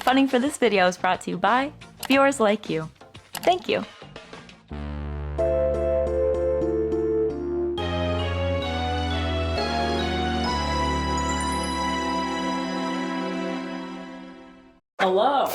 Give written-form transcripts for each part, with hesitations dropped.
Funding for this video is brought to you by viewers like you. Thank you. Hello.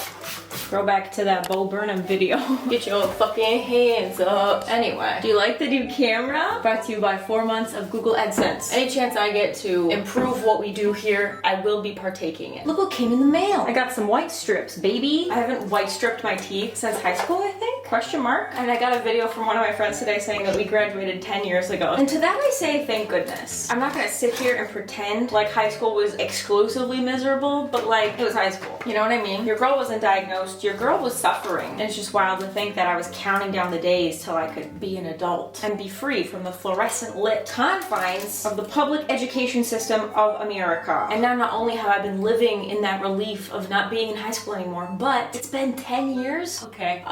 Throwback to that Bo Burnham video. Get your fucking hands up. Anyway, do you like the new camera? Brought to you by 4 months of Google AdSense. Any chance I get to improve what we do here, I will be partaking in. Look what came in the mail. I got some white strips, baby. I haven't white stripped my teeth since high school, I think? Question mark? And I got a video from one of my friends today saying that we graduated 10 years ago. And to that I say, thank goodness. I'm not gonna sit here and pretend like high school was exclusively miserable, but like, it was high school. You know what I mean? Your girl wasn't diagnosed, your girl was suffering. And it's just wild to think that I was counting down the days till I could be an adult and be free from the fluorescent lit confines of the public education system of America. And now not only have I been living in that relief of not being in high school anymore, but it's been 10 years. Okay,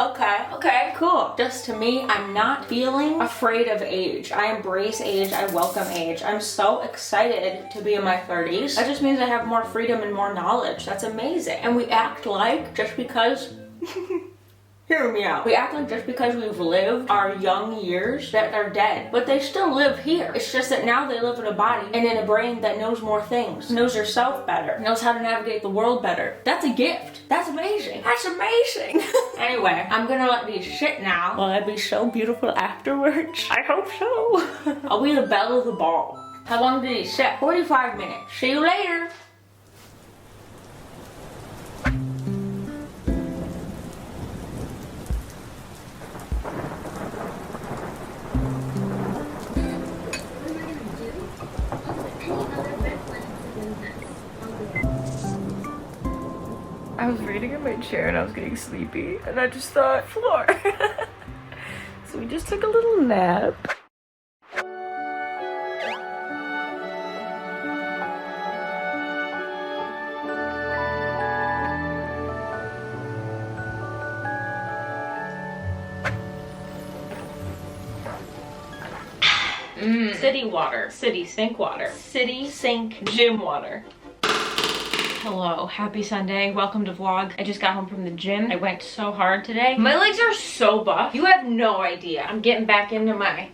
cool. Just to me, I'm not feeling afraid of age. I embrace age, I welcome age. I'm so excited to be in my 30s. That just means I have more freedom and more knowledge. That's amazing. And we act like just because hear me out. We act like just because we've lived our young years that they're dead, but they still live here. It's just that now they live in a body and in a brain that knows more things, knows yourself better, knows how to navigate the world better. That's a gift. That's amazing. That's amazing. Anyway, I'm gonna let these sit now. Will I be so beautiful afterwards? I hope so. I'll be the belle of the ball. How long did he sit? 45 minutes. See you later. I was reading in my chair and I was getting sleepy and I just thought, floor. So we just took a little nap. City water, city sink water, city sink gym water. Hello, happy Sunday, welcome to vlog. I just got home from the gym. I went so hard today. My legs are so buff. You have no idea. I'm getting back into my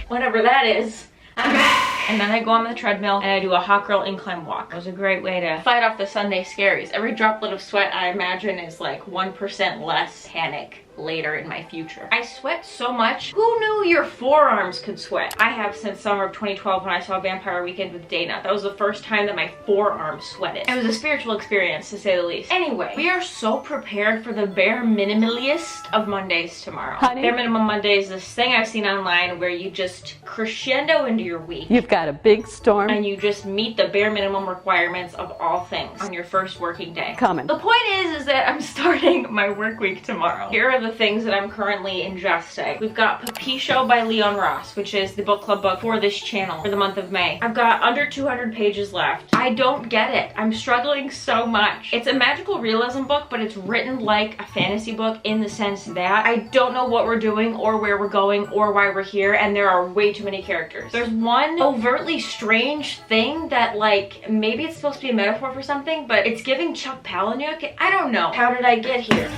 whatever that is. I'm back. And then I go on the treadmill and I do a hot girl incline walk. It was a great way to fight off the Sunday scaries. Every droplet of sweat I imagine is like 1% less panic later in my future. I sweat so much. Who knew your forearms could sweat? I have since summer of 2012 when I saw Vampire Weekend with Dana. That was the first time that my forearms sweated. It was a spiritual experience to say the least. Anyway, we are so prepared for the bare minimalist of Mondays tomorrow. Honey? Bare minimum Monday is this thing I've seen online where you just crescendo into your week. You've got a big storm. And you just meet the bare minimum requirements of all things on your first working day. Coming. The point is that I'm starting my work week tomorrow. Here are the things that I'm currently ingesting. We've got Papisho by Leon Ross, which is the book club book for this channel for the month of May. I've got under 200 pages left. I don't get it. I'm struggling so much. It's a magical realism book, but it's written like a fantasy book in the sense that I don't know what we're doing or where we're going or why we're here, and there are way too many characters. There's one overtly strange thing that, like, maybe it's supposed to be a metaphor for something, but it's giving Chuck Palahniuk. I don't know. How did I get here?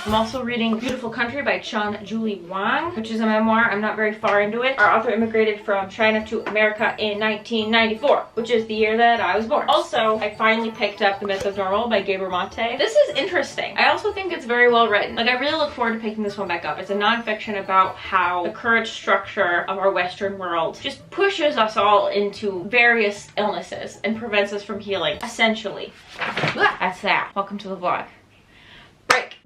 I'm also reading Beautiful Country by Chun Julie Wang, which is a memoir. I'm not very far into it. Our author immigrated from China to America in 1994, which is the year that I was born. Also, I finally picked up The Myth of Normal by Gabriel Maté. This is interesting. I also think it's very well written. Like, I really look forward to picking this one back up. It's a nonfiction about how the current structure of our Western world just pushes us all into various illnesses and prevents us from healing, essentially. That's that. Welcome to the vlog. Break.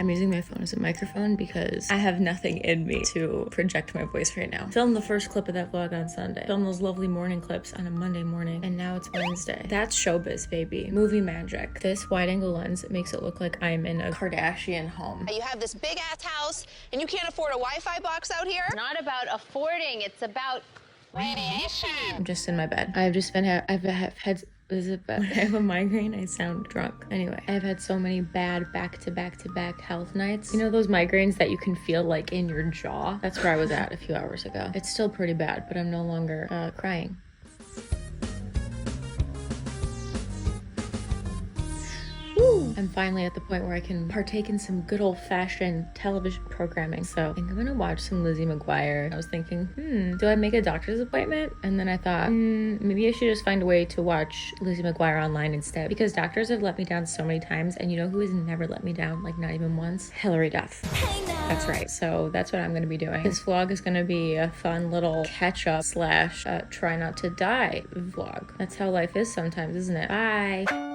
I'm using my phone as a microphone because I have nothing in me to project my voice right now. Filmed the first clip of that vlog on Sunday. Filmed those lovely morning clips on a Monday morning. And now it's Wednesday. That's showbiz, baby. Movie magic. This wide angle lens makes it look like I'm in a Kardashian home. You have this big ass house and you can't afford a Wi-Fi box out here? It's not about affording, it's about radiation. I'm just in my bed. I've just been, I've had, when I have a migraine, I sound drunk. Anyway, I've had so many bad back-to-back health nights. You know those migraines that you can feel like in your jaw? That's where I was at a few hours ago. It's still pretty bad, but I'm no longer crying. Woo! I'm finally at the point where I can partake in some good old-fashioned television programming. So I think I'm gonna watch some Lizzie McGuire. I was thinking, do I make a doctor's appointment? And then I thought, maybe I should just find a way to watch Lizzie McGuire online instead, because doctors have let me down so many times, and you know who has never let me down, like not even once? Hillary Duff. That's right. So that's what I'm gonna be doing. This vlog is gonna be a fun little catch-up slash try not to die vlog. That's how life is sometimes, isn't it? Bye.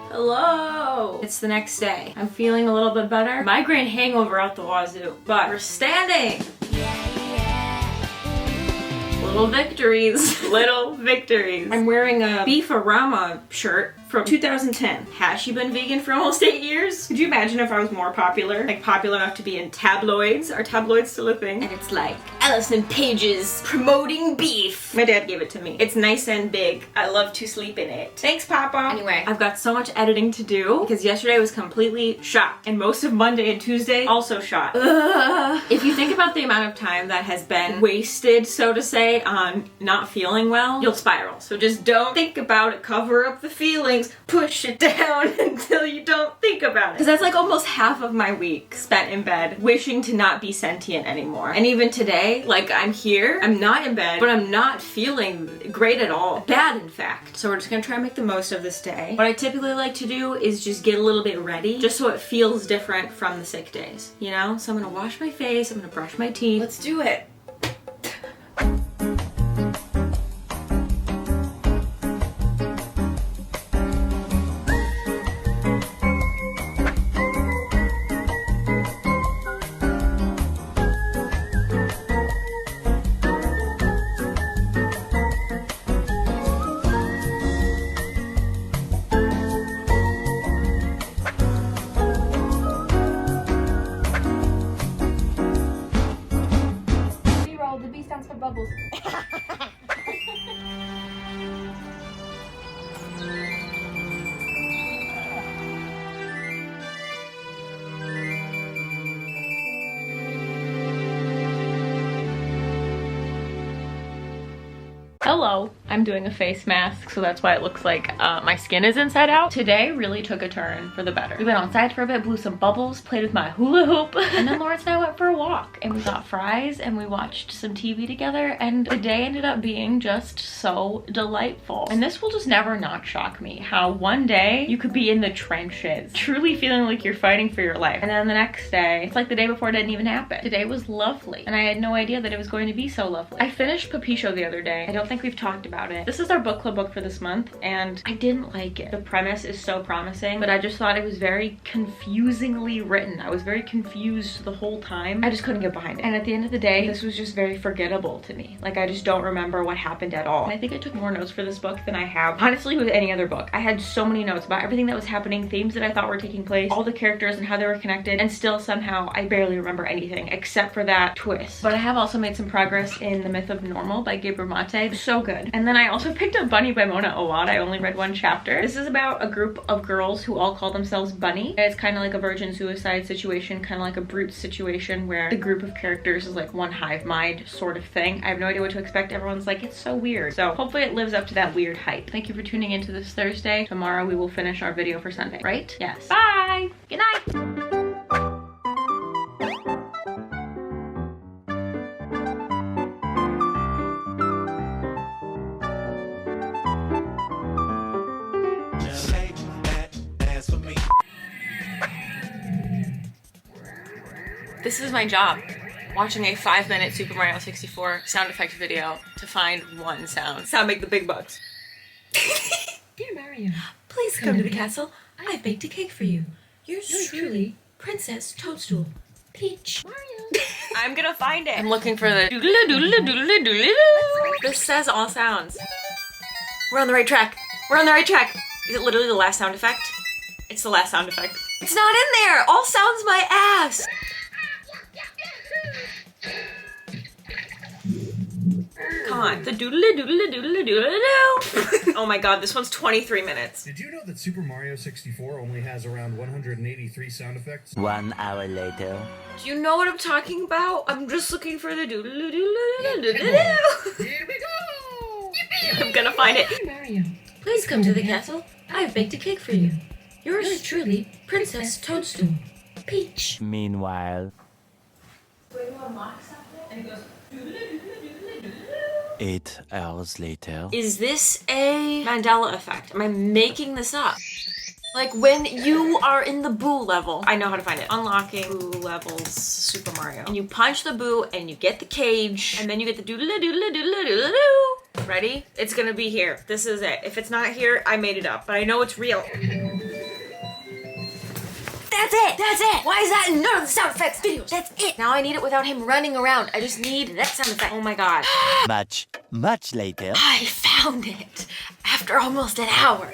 Hello! It's the next day. I'm feeling a little bit better. Migraine hangover out the wazoo, but we're standing! Little victories. Little victories. I'm wearing a Beef-A-Rama shirt from 2010. Has she been vegan for almost 8 years? Could you imagine if I was more popular? Like popular enough to be in tabloids? Are tabloids still a thing? And it's like, Allison Pages promoting beef. My dad gave it to me. It's nice and big. I love to sleep in it. Thanks, Papa. Anyway, I've got so much editing to do because yesterday was completely shot. And most of Monday and Tuesday also shot. Ugh. If you think about the amount of time that has been wasted, so to say, on not feeling well, you'll spiral. So just don't think about it. Cover up the feelings. Push it down until you don't think about it. Because that's like almost half of my week spent in bed wishing to not be sentient anymore. And even today, like I'm here, I'm not in bed, but I'm not feeling great at all. Bad, in fact. So we're just gonna try and make the most of this day. What I typically like to do is just get a little bit ready, just so it feels different from the sick days, you know? So I'm gonna wash my face, I'm gonna brush my teeth. Let's do it. For bubbles. Hello. I'm doing a face mask, so that's why it looks like my skin is inside out. Today really took a turn for the better. We went outside for a bit, blew some bubbles, played with my hula hoop, and then Lawrence and I went for a walk. And we got fries, and we watched some TV together, and the day ended up being just so delightful. And this will just never not shock me, how one day you could be in the trenches, truly feeling like you're fighting for your life. And then the next day, it's like the day before it didn't even happen. Today was lovely, and I had no idea that it was going to be so lovely. I finished Papisho the other day. I don't think think we've talked about it. This is our book club book for this month, and I didn't like it. The premise is so promising, but I just thought it was very confusingly written. I was very confused the whole time. I just couldn't get behind it. And at the end of the day, this was just very forgettable to me. Like, I just don't remember what happened at all. And I think I took more notes for this book than I have, honestly, with any other book. I had so many notes about everything that was happening, themes that I thought were taking place, all the characters and how they were connected, and still somehow I barely remember anything except for that twist. But I have also made some progress in The Myth of Normal by Gabriel Mate. So good. And then I also picked up Bunny by Mona Awad. I only read one chapter. This is about a group of girls who all call themselves Bunny. And it's kind of like a virgin suicide situation, kind of like a brute situation where the group of characters is like one hive mind sort of thing. I have no idea what to expect. Everyone's like, it's so weird. So hopefully it lives up to that weird hype. Thank you for tuning into this Thursday. Tomorrow we will finish our video for Sunday, right? Yes. Bye. Good night. This is my job, watching a 5-minute Super Mario 64 sound effect video to find one sound. Sound make the big bucks. Dear Mario, Please come to the castle. I've baked a cake for you. Yours truly, Princess Toadstool. Peach. Mario. I'm gonna find it. I'm looking for the doodle doodle doodle doodle. This says all sounds. We're on the right track. We're on the right track. Is it literally the last sound effect? It's the last sound effect. It's not in there. All sounds my ass. Come on. The doodle doodle doodle doodle. Oh my god, this one's 23 minutes. Did you know that Super Mario 64 only has around 183 sound effects? 1 hour later. Do you know what I'm talking about? I'm just looking for the doodle doodle doodle doodle. Here we go! I'm gonna find it. Dear Mario, please come to the castle. I've baked a cake for you. Yours truly, Princess Toadstool. Peach. Meanwhile, 8 hours later. Is this a Mandela effect? Am I making this up? Like when you are in the Boo level, I know how to find it. Unlocking Boo levels, Super Mario. And you punch the Boo and you get the cage and then you get the doodle doodle doodle doodle doo. Ready? It's gonna be here. This is it. If it's not here, I made it up, but I know it's real. That's it! That's it! Why is that in none of the sound effects videos? That's it! Now I need it without him running around. I just need that sound effect. Oh my god. Much later. I found it! After almost an hour.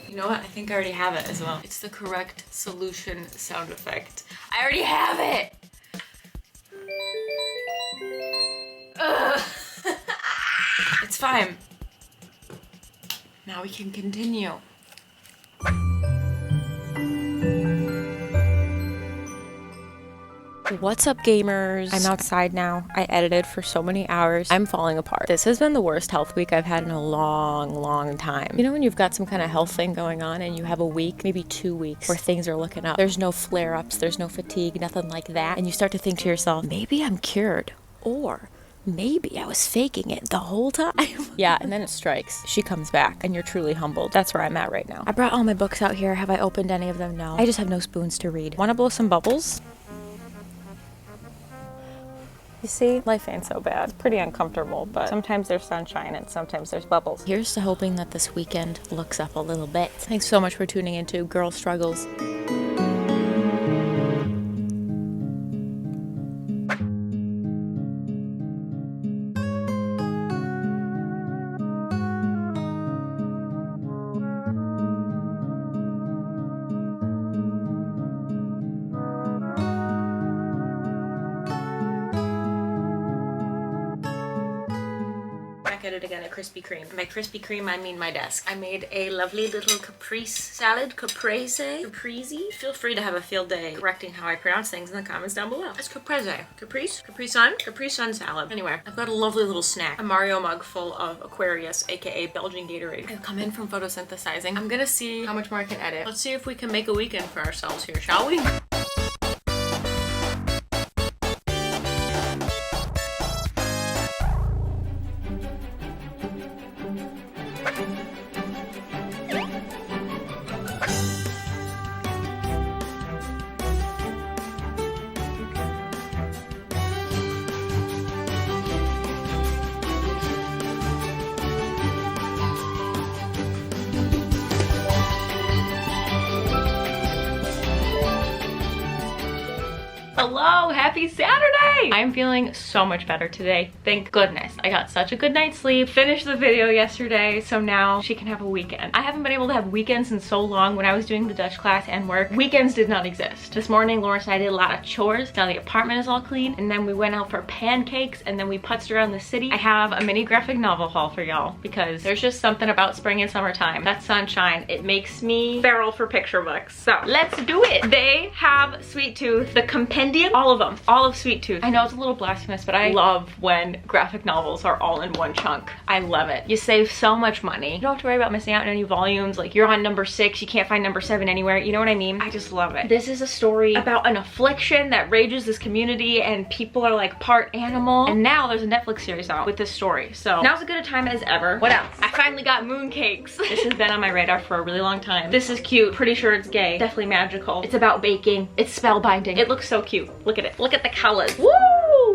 You know what? I think I already have it as well. It's the correct solution sound effect. I already have it! Ugh. It's fine. Now we can continue. What's up, gamers? I'm outside now. I edited for so many hours. I'm falling apart. This has been the worst health week I've had in a long time. You know when you've got some kind of health thing going on and you have a week, maybe 2 weeks, where things are looking up. There's no flare-ups, there's no fatigue, nothing like that. And you start to think to yourself, maybe I'm cured. Or maybe I was faking it the whole time. Yeah, and then it strikes. She comes back and you're truly humbled. That's where I'm at right now. I brought all my books out here. Have I opened any of them? No. I just have no spoons to read. Want to blow some bubbles? You see, life ain't so bad. It's pretty uncomfortable, but sometimes there's sunshine and sometimes there's bubbles. Here's to hoping that this weekend looks up a little bit. Thanks so much for tuning into Girl Struggles. At it again, a Krispy Kreme. By Krispy Kreme, I mean my desk. I made a lovely little caprese salad, caprese. Feel free to have a field day correcting how I pronounce things in the comments down below. It's caprese. Caprice? Capri Sun salad. Anyway, I've got a lovely little snack. A Mario mug full of Aquarius, aka Belgian Gatorade. I've come in from photosynthesizing. I'm gonna see how much more I can edit. Let's see if we can make a weekend for ourselves here, shall we? Happy Saturday! I'm feeling so much better today. Thank goodness. I got such a good night's sleep. Finished the video yesterday, so now she can have a weekend. I haven't been able to have weekends in so long. When I was doing the Dutch class and work, weekends did not exist. This morning, Lawrence and I did a lot of chores. Now the apartment is all clean, and then we went out for pancakes, and then we putzed around the city. I have a mini graphic novel haul for y'all because there's just something about spring and summertime. That sunshine, it makes me feral for picture books. So let's do it. They have Sweet Tooth, the compendium, all of them, all of Sweet Tooth. I know it's a little blasphemous, but I love when graphic novels are all in one chunk. I love it. You save so much money. You don't have to worry about missing out on any volumes. Like you're on number 6, you can't find number 7 anywhere. You know what I mean? I just love it. This is a story about an affliction that rages this community and people are like part animal. And now there's a Netflix series out with this story. So now's as good a time as ever. What else? I finally got mooncakes. This has been on my radar for a really long time. This is cute. Pretty sure it's gay. Definitely magical. It's about baking. It's spellbinding. It looks so cute. Look at it. Look at the colors. Woo!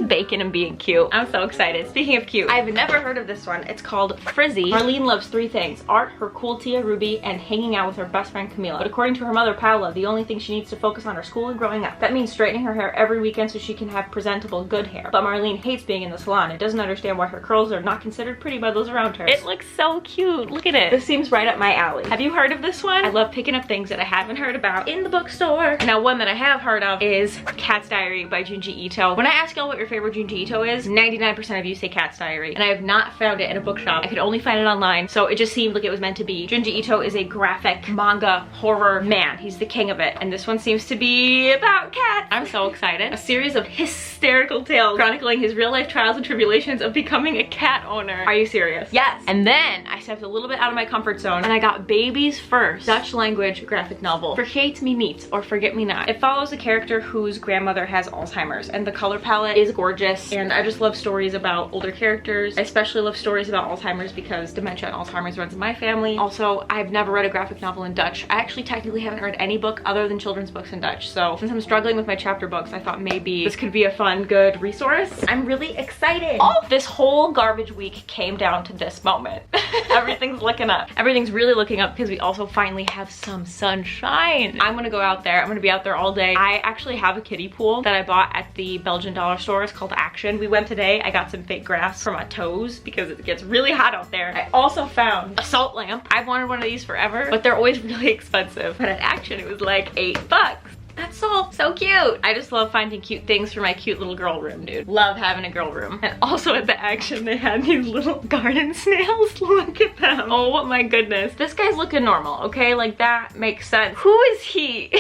Bacon and being cute. I'm so excited. Speaking of cute, I've never heard of this one. It's called Frizzy. Marlene loves 3 things: art, her cool tia Ruby, and hanging out with her best friend Camila. But according to her mother Paula, the only thing she needs to focus on are school and growing up. That means straightening her hair every weekend so she can have presentable good hair. But Marlene hates being in the salon and doesn't understand why her curls are not considered pretty by those around her. It looks so cute. Look at it. This seems right up my alley. Have you heard of this one? I love picking up things that I haven't heard about in the bookstore. Now one that I have heard of is Cat's Diary by Junji Ito. When I ask y'all what your favorite Junji Ito is, 99% of you say Cat's Diary, and I have not found it in a bookshop. I could only find it online, so it just seemed like it was meant to be. Junji Ito is a graphic manga horror man. He's the king of it, and this one seems to be about cats. I'm so excited. A series of hysterical tales chronicling his real life trials and tribulations of becoming a cat owner. Are you serious? Yes. And then I stepped a little bit out of my comfort zone and I got Baby's First Dutch language graphic novel, Vergeet Me Niet, or Forget Me Not. It follows a character whose grandmother has Alzheimer's, and the color palette is gorgeous, and I just love stories about older characters. I especially love stories about Alzheimer's because dementia and Alzheimer's runs in my family. Also, I've never read a graphic novel in Dutch. I actually technically haven't read any book other than children's books in Dutch, so since I'm struggling with my chapter books, I thought maybe this could be a fun, good resource. I'm really excited. Oh, this whole garbage week came down to this moment. Everything's looking up. Everything's really looking up because we also finally have some sunshine. I'm gonna go out there. I'm gonna be out there all day. I actually have a kiddie pool that I bought at the Belgian dollar store. It's called Action. We went today. I got some fake grass for my toes because it gets really hot out there. I also found a salt lamp. I've wanted one of these forever, but they're always really expensive. But at Action, it was like $8. That's so cute. I just love finding cute things for my cute little girl room, dude. Love having a girl room. And also at the Action, they had these little garden snails. Look at them. Oh my goodness. This guy's looking normal, okay? Like that makes sense. Who is he?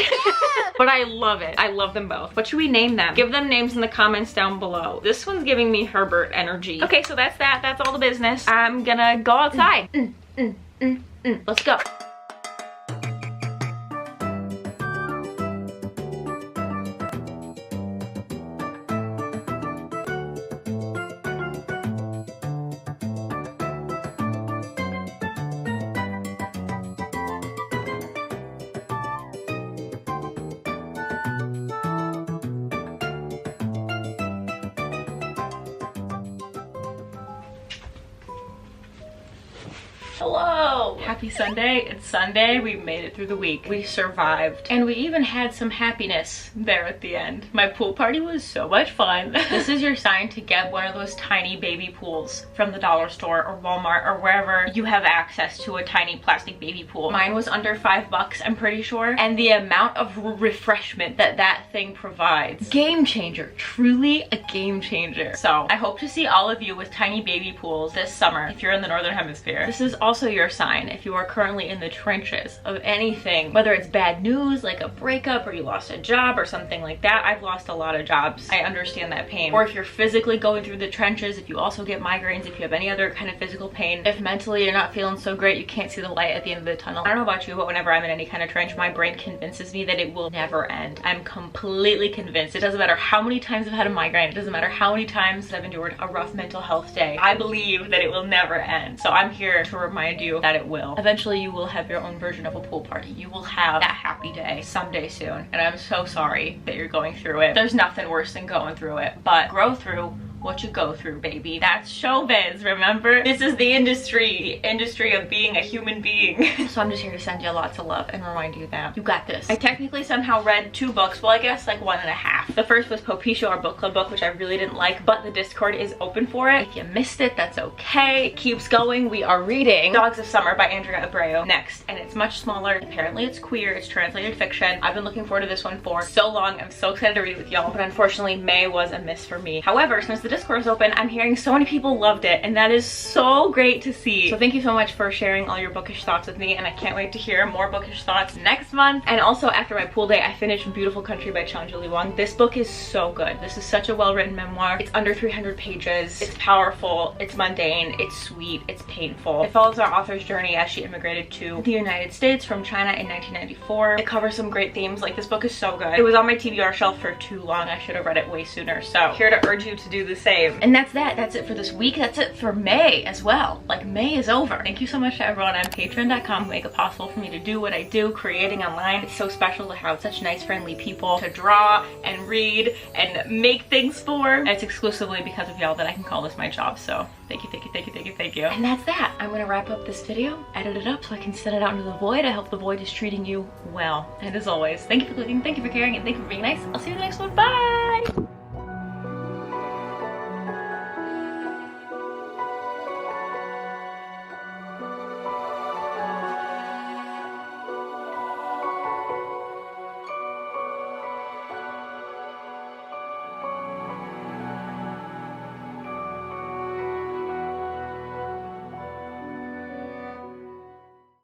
But I love it. I love them both. What should we name them? Give them names in the comments down below. This one's giving me Herbert energy. Okay, so that's that. That's all the business. I'm gonna go outside. Let's go. Hello! Happy Sunday. It's Sunday. We made it through the week. We survived. And we even had some happiness there at the end. My pool party was so much fun. This is your sign to get one of those tiny baby pools from the dollar store or Walmart or wherever you have access to a tiny plastic baby pool. Mine was under $5, I'm pretty sure. And the amount of refreshment that that thing provides. Game changer. Truly a game changer. So I hope to see all of you with tiny baby pools this summer if you're in the Northern Hemisphere. This is also your sign if you are currently in the trenches of anything, whether it's bad news like a breakup or you lost a job or something like that. I've lost a lot of jobs. I understand that pain. Or if you're physically going through the trenches, if you also get migraines, if you have any other kind of physical pain, if mentally you're not feeling so great, you can't see the light at the end of the tunnel. I don't know about you, but whenever I'm in any kind of trench, my brain convinces me that it will never end. I'm completely convinced. It doesn't matter how many times I've had a migraine. It doesn't matter how many times I've endured a rough mental health day. I believe that it will never end. So I'm here to remind you that it will. Eventually you will have your own version of a pool party. You will have that happy day someday soon. And I'm so sorry that you're going through it. There's nothing worse than going through it, but grow through, what you go through, baby. That's showbiz, remember? This is the industry of being a human being. So I'm just here to send you lots of love and remind you that you got this. I technically somehow read 2 books. Well, I guess like 1.5. The first was Popisho, our book club book, which I really didn't like, but the Discord is open for it. If you missed it, that's okay. It keeps going. We are reading Dogs of Summer by Andrea Abreu next, and it's much smaller. Apparently it's queer, it's translated fiction. I've been looking forward to this one for so long. I'm so excited to read it with y'all, but unfortunately May was a miss for me. However, since the Discord is open, I'm hearing so many people loved it, and that is so great to see. So thank you so much for sharing all your bookish thoughts with me, and I can't wait to hear more bookish thoughts next month. And also, after my pool day, I finished Beautiful Country by Chanjuli Wang. This book is so good. This is such a well-written memoir. It's under 300 pages. It's powerful, it's mundane, it's sweet, it's painful. It follows our author's journey as she immigrated to the United States from China in 1994. It covers some great themes. Like, this book is so good. It was on my TBR shelf for too long. I should have read it way sooner. So here to urge you to do the same. And that's that. That's it for this week. That's it for May as well. Like, May is over. Thank you so much to everyone on patreon.com who make it possible for me to do what I do, creating online. It's so special to have such nice, friendly people to draw and read and make things for. And it's exclusively because of y'all that I can call this my job. So thank you, thank you, thank you, thank you, thank you. And that's that. I'm gonna wrap up this video, edit it up so I can send it out into the void. I hope the void is treating you well. And as always, thank you for clicking, thank you for caring, and thank you for being nice. I'll see you in the next one. Bye!